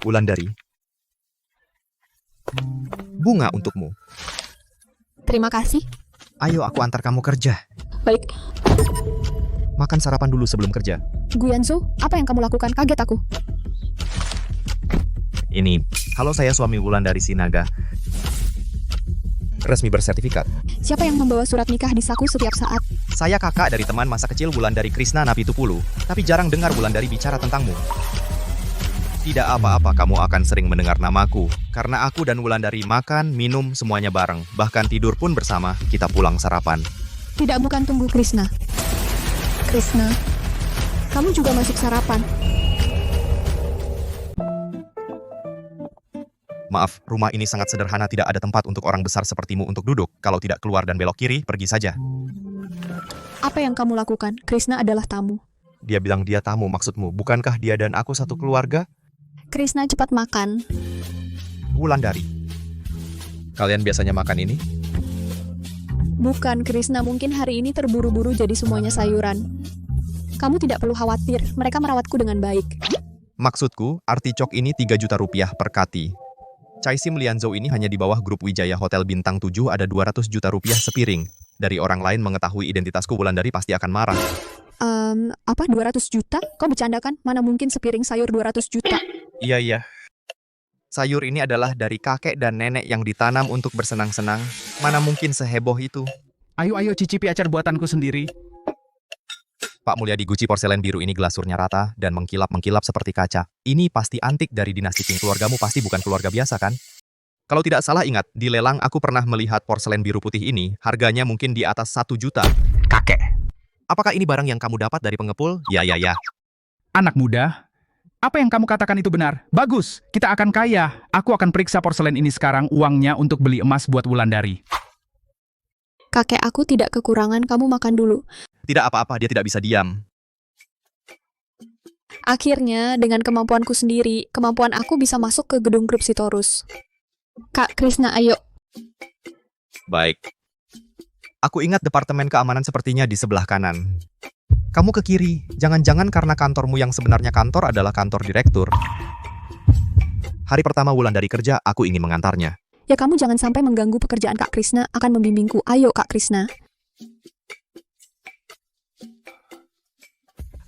Wulandari. Bunga untukmu. Terima kasih. Ayo aku antar kamu kerja. Baik. Makan sarapan dulu sebelum kerja. Guyansu, apa yang kamu lakukan? Kaget aku. Ini, halo saya suami Wulandari Sinaga. Resmi bersertifikat. Siapa yang membawa surat nikah di saku setiap saat? Saya kakak dari teman masa kecil Wulandari Krishna Napitupulu, tapi jarang dengar Wulandari bicara tentangmu. Tidak apa-apa kamu akan sering mendengar namaku, karena aku dan Wulandari makan, minum, semuanya bareng. Bahkan tidur pun bersama, kita pulang sarapan. Tidak, bukan, tunggu Krishna. Krishna, kamu juga masuk sarapan. Maaf, rumah ini sangat sederhana, tidak ada tempat untuk orang besar sepertimu untuk duduk. Kalau tidak keluar dan belok kiri, pergi saja. Apa yang kamu lakukan? Krishna adalah tamu. Dia bilang dia tamu, maksudmu. Bukankah dia dan aku satu keluarga? Krishna, cepat makan. Wulandari. Kalian biasanya makan ini? Bukan, Krishna, mungkin hari ini terburu-buru jadi semuanya sayuran. Kamu tidak perlu khawatir, mereka merawatku dengan baik. Maksudku, articok ini 3 juta rupiah per kati. Chaisim Lianzhou ini hanya di bawah grup Wijaya Hotel Bintang 7 ada 200 juta rupiah sepiring. Dari orang lain mengetahui identitasku, Wulandari pasti akan marah. Apa 200 juta? Kau bercanda kan? Mana mungkin sepiring sayur 200 juta? Iya. Sayur ini adalah dari kakek dan nenek yang ditanam untuk bersenang-senang. Mana mungkin seheboh itu? Ayo cicipi acar buatanku sendiri. Pak Mulyadi, guci porselen biru ini glasurnya rata dan mengkilap-mengkilap seperti kaca. Ini pasti antik dari dinasti Qing. Keluargamu pasti bukan keluarga biasa kan? Kalau tidak salah ingat, di lelang aku pernah melihat porselen biru putih ini, harganya mungkin di atas 1 juta. Kakek. Apakah ini barang yang kamu dapat dari pengepul? Ya. Anak muda, apa yang kamu katakan itu benar? Bagus, kita akan kaya. Aku akan periksa porselen ini sekarang, uangnya untuk beli emas buat Wulandari. Kakek aku tidak kekurangan, kamu makan dulu. Tidak apa-apa, dia tidak bisa diam. Akhirnya, dengan kemampuanku sendiri, kemampuan aku bisa masuk ke gedung grup Sitorus. Kak Krishna, ayo. Baik. Aku ingat departemen keamanan sepertinya di sebelah kanan. Kamu ke kiri. Jangan-jangan karena kantormu yang sebenarnya kantor adalah kantor direktur. Hari pertama Wulandari kerja, aku ingin mengantarnya. Ya kamu jangan sampai mengganggu pekerjaan Kak Krisna, akan membimbingku. Ayo Kak Krisna.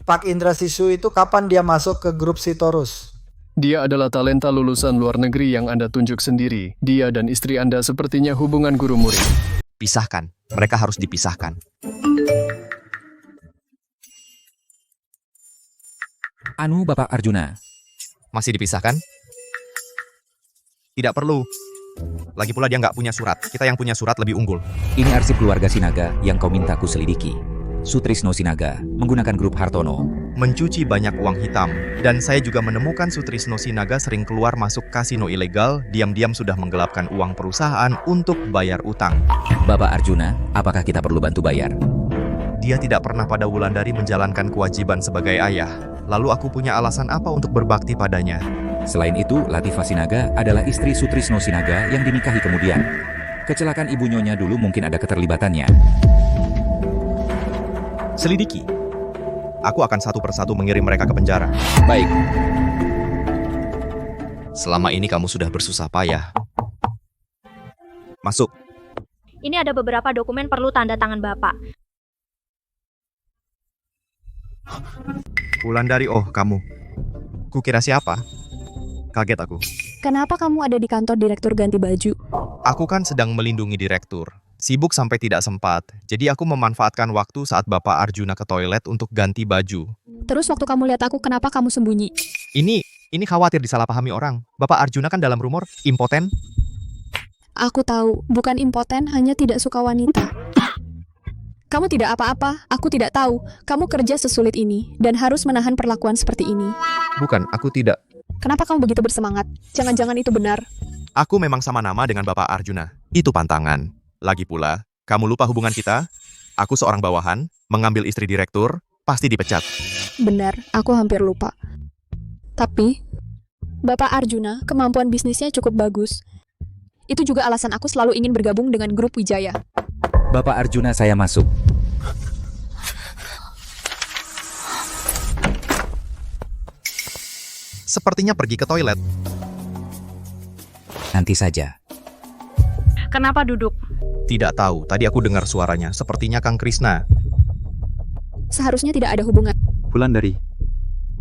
Pak Indra Sisu itu kapan dia masuk ke grup Sitorus? Dia adalah talenta lulusan luar negeri yang Anda tunjuk sendiri. Dia dan istri Anda sepertinya hubungan guru-murid. Pisahkan. Mereka harus dipisahkan. Anu Bapak Arjuna. Masih dipisahkan? Tidak perlu. Lagi pula dia nggak punya surat. Kita yang punya surat lebih unggul. Ini arsip keluarga Sinaga yang kau minta ku selidiki. Sutrisno Sinaga menggunakan grup Hartono. Mencuci banyak uang hitam. Dan saya juga menemukan Sutrisno Sinaga sering keluar masuk kasino ilegal, diam-diam sudah menggelapkan uang perusahaan untuk bayar utang. Bapak Arjuna, apakah kita perlu bantu bayar? Dia tidak pernah pada Wulandari menjalankan kewajiban sebagai ayah. Lalu aku punya alasan apa untuk berbakti padanya? Selain itu, Latifah Sinaga adalah istri Sutrisno Sinaga yang dinikahi kemudian. Kecelakaan ibu Nyonya dulu mungkin ada keterlibatannya. Selidiki. Aku akan satu persatu mengirim mereka ke penjara. Baik. Selama ini kamu sudah bersusah payah. Masuk. Ini ada beberapa dokumen perlu tanda tangan Bapak. Wulandari, oh kamu. Kukira siapa? Kaget aku. Kenapa kamu ada di kantor direktur ganti baju? Aku kan sedang melindungi direktur. Sibuk sampai tidak sempat. Jadi aku memanfaatkan waktu saat Bapak Arjuna ke toilet untuk ganti baju. Terus waktu kamu lihat aku, kenapa kamu sembunyi? Ini khawatir disalahpahami orang. Bapak Arjuna kan dalam rumor impoten. Aku tahu, bukan impoten, hanya tidak suka wanita. Kamu tidak apa-apa, aku tidak tahu. Kamu kerja sesulit ini, dan harus menahan perlakuan seperti ini. Bukan, aku tidak. Kenapa kamu begitu bersemangat? Jangan-jangan itu benar. Aku memang sama nama dengan Bapak Arjuna. Itu pantangan. Lagi pula, kamu lupa hubungan kita? Aku seorang bawahan, mengambil istri direktur, pasti dipecat. Benar, aku hampir lupa. Tapi, Bapak Arjuna, kemampuan bisnisnya cukup bagus. Itu juga alasan aku selalu ingin bergabung dengan grup Wijaya. Bapak Arjuna, saya masuk. Sepertinya pergi ke toilet. Nanti saja. Kenapa duduk? Tidak tahu, tadi aku dengar suaranya. Sepertinya Kang Krisna. Seharusnya tidak ada hubungan. Wulandari.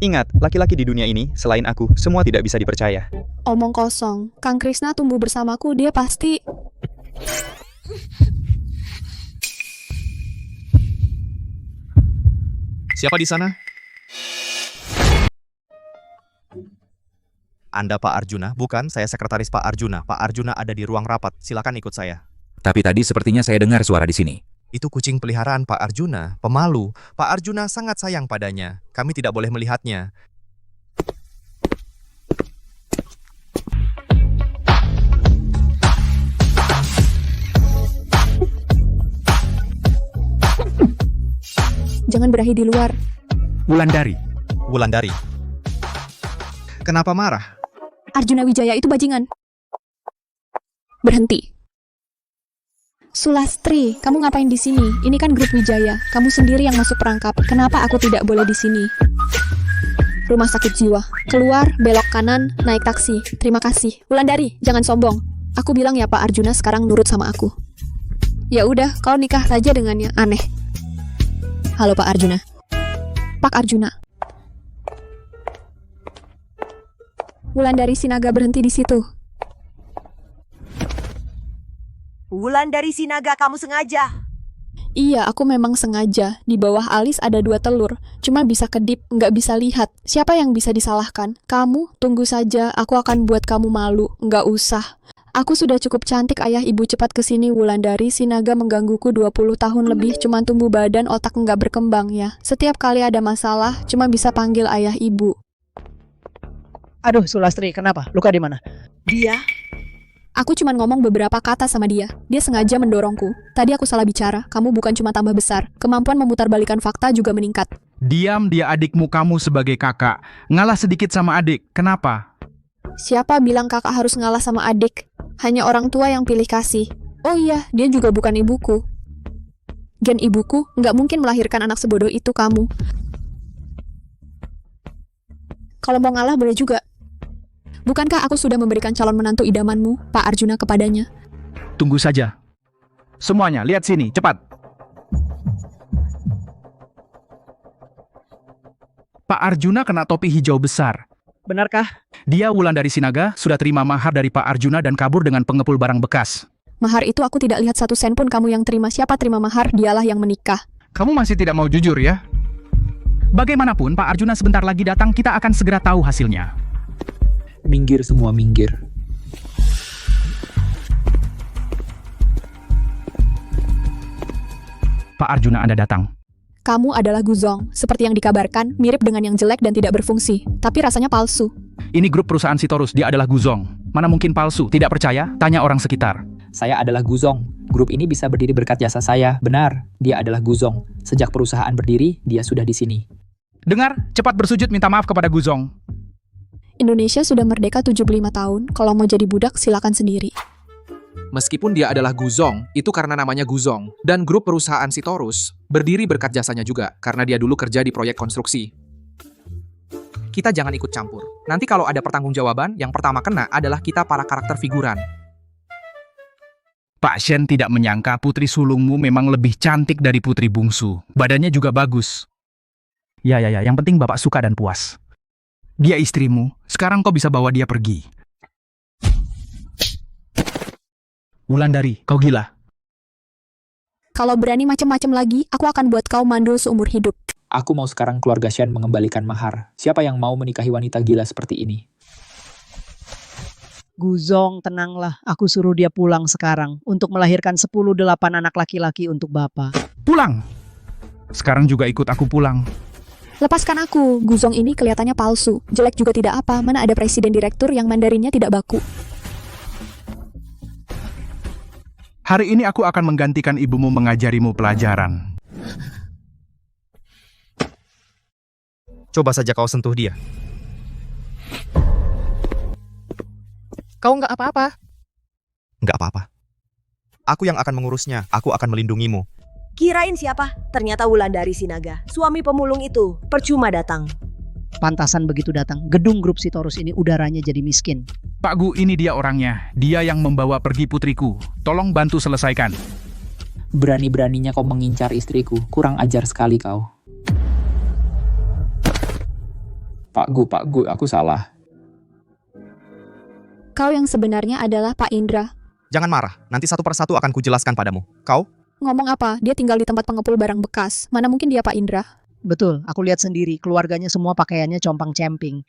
Ingat, laki-laki di dunia ini, selain aku, semua tidak bisa dipercaya. Omong kosong. Kang Krisna tumbuh bersamaku, dia pasti... Siapa di sana? Anda Pak Arjuna? Bukan, saya sekretaris Pak Arjuna. Pak Arjuna ada di ruang rapat. Silakan ikut saya. Tapi tadi sepertinya saya dengar suara di sini. Itu kucing peliharaan Pak Arjuna, pemalu. Pak Arjuna sangat sayang padanya. Kami tidak boleh melihatnya. Jangan berahi di luar. Wulandari. Kenapa marah? Arjuna Wijaya itu bajingan. Berhenti. Sulastri, kamu ngapain di sini? Ini kan grup Wijaya. Kamu sendiri yang masuk perangkap. Kenapa aku tidak boleh di sini? Rumah sakit jiwa. Keluar, belok kanan, naik taksi. Terima kasih. Wulandari, jangan sombong. Aku bilang ya Pak Arjuna sekarang nurut sama aku. Ya udah, kau nikah saja dengannya. Aneh. Halo Pak Arjuna. Pak Arjuna. Wulandari Sinaga berhenti di situ. Wulandari Sinaga, kamu sengaja? Iya, aku memang sengaja. Di bawah alis ada 2 telur. Cuma bisa kedip, nggak bisa lihat. Siapa yang bisa disalahkan? Kamu? Tunggu saja, aku akan buat kamu malu. Nggak usah. Aku sudah cukup cantik, ayah ibu cepat kesini. Wulandari Sinaga menggangguku 20 tahun lebih. Cuma tumbuh badan, otak nggak berkembang ya. Setiap kali ada masalah, cuma bisa panggil ayah ibu. Aduh, Sulastri, kenapa? Luka di mana? Dia? Aku cuma ngomong beberapa kata sama dia. Dia sengaja mendorongku. Tadi aku salah bicara. Kamu bukan cuma tambah besar. Kemampuan memutarbalikkan fakta juga meningkat. Diam, dia adikmu, kamu sebagai kakak. Ngalah sedikit sama adik. Kenapa? Siapa bilang kakak harus ngalah sama adik? Hanya orang tua yang pilih kasih. Oh iya, dia juga bukan ibuku. Gen ibuku nggak mungkin melahirkan anak sebodoh itu kamu. Kalau mau ngalah boleh juga. Bukankah aku sudah memberikan calon menantu idamanmu, Pak Arjuna, kepadanya? Tunggu saja. Semuanya, lihat sini, cepat. Pak Arjuna kena topi hijau besar. Benarkah? Dia Wulandari Sinaga sudah terima mahar dari Pak Arjuna dan kabur dengan pengepul barang bekas. Mahar itu aku tidak lihat 1 sen pun kamu yang terima. Siapa terima mahar, dialah yang menikah. Kamu masih tidak mau jujur ya? Bagaimanapun, Pak Arjuna sebentar lagi datang, kita akan segera tahu hasilnya. Minggir semua, minggir. Pak Arjuna, Anda datang. Kamu adalah Guzong, seperti yang dikabarkan, mirip dengan yang jelek dan tidak berfungsi, tapi rasanya palsu. Ini grup perusahaan Sitorus, dia adalah Guzong. Mana mungkin palsu? Tidak percaya? Tanya orang sekitar. Saya adalah Guzong. Grup ini bisa berdiri berkat jasa saya. Benar, dia adalah Guzong. Sejak perusahaan berdiri, dia sudah di sini. Dengar, cepat bersujud minta maaf kepada Guzong. Indonesia sudah merdeka 75 tahun, kalau mau jadi budak silakan sendiri. Meskipun dia adalah Guzong, itu karena namanya Guzong. Dan grup perusahaan Sitorus berdiri berkat jasanya juga, karena dia dulu kerja di proyek konstruksi. Kita jangan ikut campur. Nanti kalau ada pertanggungjawaban, yang pertama kena adalah kita para karakter figuran. Pak Shen tidak menyangka putri sulungmu memang lebih cantik dari putri bungsu. Badannya juga bagus. Ya, yang penting Bapak suka dan puas. Dia istrimu, sekarang kau bisa bawa dia pergi. Wulandari, kau gila. Kalau berani macam-macam lagi, aku akan buat kau mandul seumur hidup. Aku mau sekarang keluarga Shen mengembalikan mahar. Siapa yang mau menikahi wanita gila seperti ini? Guzong, tenanglah. Aku suruh dia pulang sekarang untuk melahirkan 10-8 anak laki-laki untuk Bapak. Pulang! Sekarang juga ikut aku pulang. Lepaskan aku, Guzong ini kelihatannya palsu. Jelek juga tidak apa, mana ada presiden direktur yang mandarinnya tidak baku. Hari ini aku akan menggantikan ibumu mengajarimu pelajaran. Coba saja kau sentuh dia. Kau nggak apa-apa. Nggak apa-apa. Aku yang akan mengurusnya, aku akan melindungimu. Kirain siapa? Ternyata Wulandari Sinaga, suami pemulung itu. Percuma datang. Pantasan begitu datang, gedung grup Sitorus ini udaranya jadi miskin. Pak Gu, ini dia orangnya. Dia yang membawa pergi putriku. Tolong bantu selesaikan. Berani-beraninya kau mengincar istriku. Kurang ajar sekali kau. Pak Gu, aku salah. Kau yang sebenarnya adalah Pak Indra. Jangan marah, nanti satu persatu akan kujelaskan padamu. Kau? Ngomong apa? Dia tinggal di tempat pengepul barang bekas. Mana mungkin dia Pak Indra? Betul, aku lihat sendiri. Keluarganya semua pakaiannya compang-camping.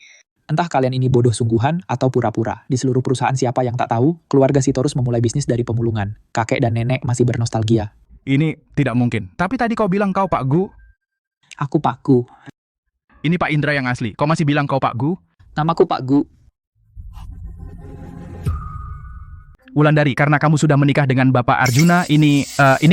Entah kalian ini bodoh sungguhan atau pura-pura. Di seluruh perusahaan siapa yang tak tahu, keluarga Sitorus memulai bisnis dari pemulungan. Kakek dan nenek masih bernostalgia. Ini tidak mungkin. Tapi tadi kau bilang kau Pak Gu. Aku Pak Gu. Ini Pak Indra yang asli. Kau masih bilang kau Pak Gu? Namaku Pak Gu. Wulandari, karena kamu sudah menikah dengan Bapak Arjuna, ini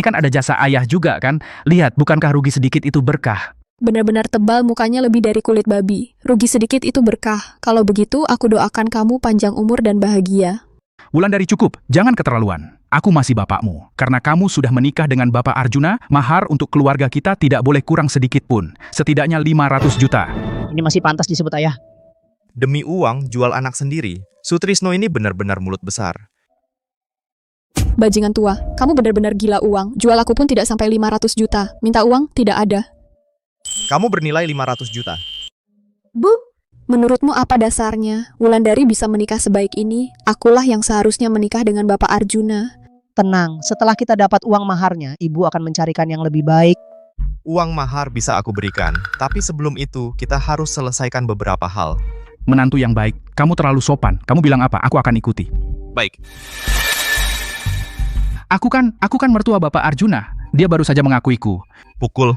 kan ada jasa ayah juga kan? Lihat, bukankah rugi sedikit itu berkah? Benar-benar tebal, mukanya lebih dari kulit babi. Rugi sedikit itu berkah. Kalau begitu, aku doakan kamu panjang umur dan bahagia. Wulandari, cukup. Jangan keterlaluan. Aku masih bapakmu. Karena kamu sudah menikah dengan Bapak Arjuna, mahar untuk keluarga kita tidak boleh kurang sedikit pun. Setidaknya 500 juta. Ini masih pantas disebut ayah. Demi uang, jual anak sendiri. Sutrisno ini benar-benar mulut besar. Bajingan tua, kamu benar-benar gila uang. Jual aku pun tidak sampai 500 juta. Minta uang, tidak ada. Kamu bernilai 500 juta. Bu, menurutmu apa dasarnya? Wulandari bisa menikah sebaik ini? Akulah yang seharusnya menikah dengan Bapak Arjuna. Tenang, setelah kita dapat uang maharnya, ibu akan mencarikan yang lebih baik. Uang mahar bisa aku berikan, tapi sebelum itu kita harus selesaikan beberapa hal. Menantu yang baik, kamu terlalu sopan. Kamu bilang apa? Aku akan ikuti. Baik. Aku kan mertua Bapak Arjuna. Dia baru saja mengakuiku. Pukul.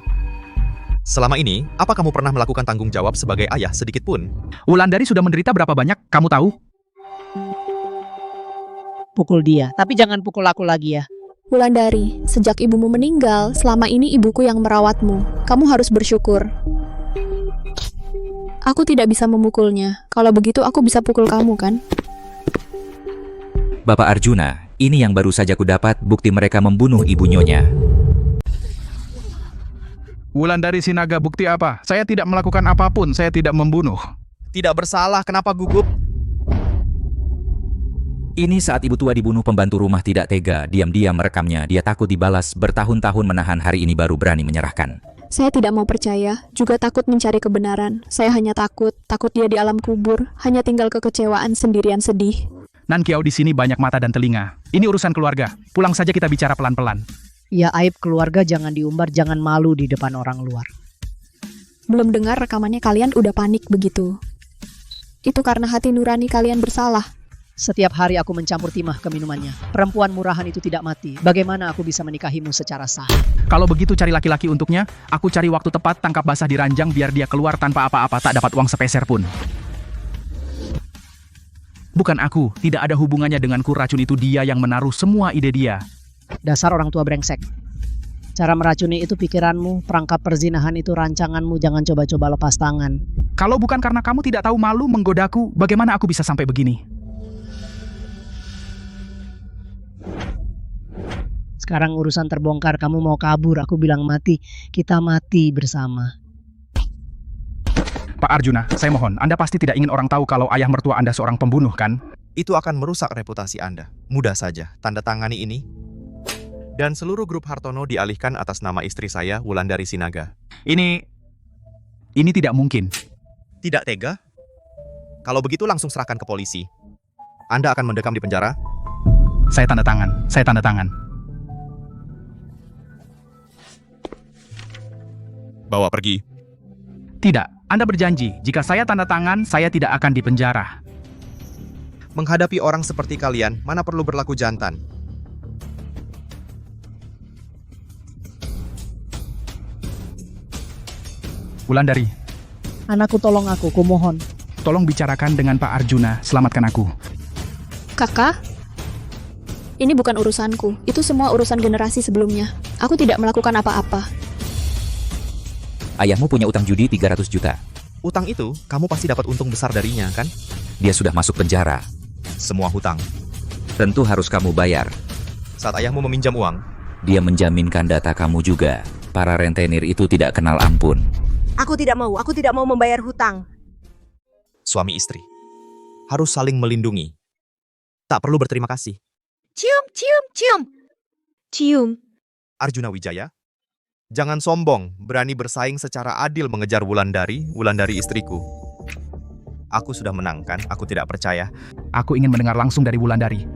Selama ini, apa kamu pernah melakukan tanggung jawab sebagai ayah sedikit pun? Wulandari sudah menderita berapa banyak? Kamu tahu? Pukul dia, tapi jangan pukul aku lagi ya. Wulandari, sejak ibumu meninggal, selama ini ibuku yang merawatmu. Kamu harus bersyukur. Aku tidak bisa memukulnya. Kalau begitu aku bisa pukul kamu kan? Bapak Arjuna, ini yang baru saja ku dapat bukti mereka membunuh ibu Nyonya. Wulandari Sinaga, bukti apa? Saya tidak melakukan apapun, saya tidak membunuh. Tidak bersalah, kenapa gugup? Ini saat ibu tua dibunuh, pembantu rumah tidak tega, diam-diam merekamnya. Dia takut dibalas, bertahun-tahun menahan, hari ini baru berani menyerahkan. Saya tidak mau percaya, juga takut mencari kebenaran. Saya hanya takut dia di alam kubur, hanya tinggal kekecewaan sendirian sedih. Nan Kiau, di sini banyak mata dan telinga. Ini urusan keluarga. Pulang saja, kita bicara pelan-pelan. Ya, aib keluarga jangan diumbar, jangan malu di depan orang luar. Belum dengar rekamannya kalian udah panik begitu. Itu karena hati nurani kalian bersalah. Setiap hari aku mencampur timah ke minumannya. Perempuan murahan itu tidak mati. Bagaimana aku bisa menikahimu secara sah? Kalau begitu cari laki-laki untuknya. Aku cari waktu tepat, tangkap basah di ranjang biar dia keluar tanpa apa-apa, tak dapat uang sepeser pun. Bukan aku, tidak ada hubungannya denganku, racun itu dia yang menaruh semua ide dia. Dasar orang tua brengsek. Cara meracuni itu pikiranmu, perangkap perzinahan itu rancanganmu, jangan coba-coba lepas tangan. Kalau bukan karena kamu tidak tahu malu menggodaku, bagaimana aku bisa sampai begini? Sekarang urusan terbongkar, kamu mau kabur, aku bilang mati, kita mati bersama. Pak Arjuna, saya mohon, Anda pasti tidak ingin orang tahu kalau ayah mertua Anda seorang pembunuh, kan? Itu akan merusak reputasi Anda. Mudah saja, tanda tangani ini. Dan seluruh grup Hartono dialihkan atas nama istri saya, Wulandari Sinaga. Ini tidak mungkin. Tidak tega? Kalau begitu langsung serahkan ke polisi. Anda akan mendekam di penjara? Saya tanda tangan. Bawa pergi. Tidak, Anda berjanji, jika saya tanda tangan, saya tidak akan dipenjara. Menghadapi orang seperti kalian, mana perlu berlaku jantan? Wulandari, Anakku, tolong aku, kumohon. tolong bicarakan dengan Pak Arjuna, selamatkan aku. Kakak, ini bukan urusanku. Itu semua urusan generasi sebelumnya. Aku tidak melakukan apa-apa. Ayahmu punya utang judi 300 juta. Utang itu, kamu pasti dapat untung besar darinya, kan? Dia sudah masuk penjara. Semua hutang. Tentu harus kamu bayar. Saat ayahmu meminjam uang, Dia menjaminkan data kamu juga. Para rentenir itu tidak kenal ampun. Aku tidak mau membayar hutang. suami istri harus saling melindungi. Tak perlu berterima kasih. Cium. Arjuna Wijaya, jangan sombong, berani bersaing secara adil mengejar Wulandari istriku. Aku sudah menang, kan? Aku tidak percaya. Aku ingin mendengar langsung dari Wulandari.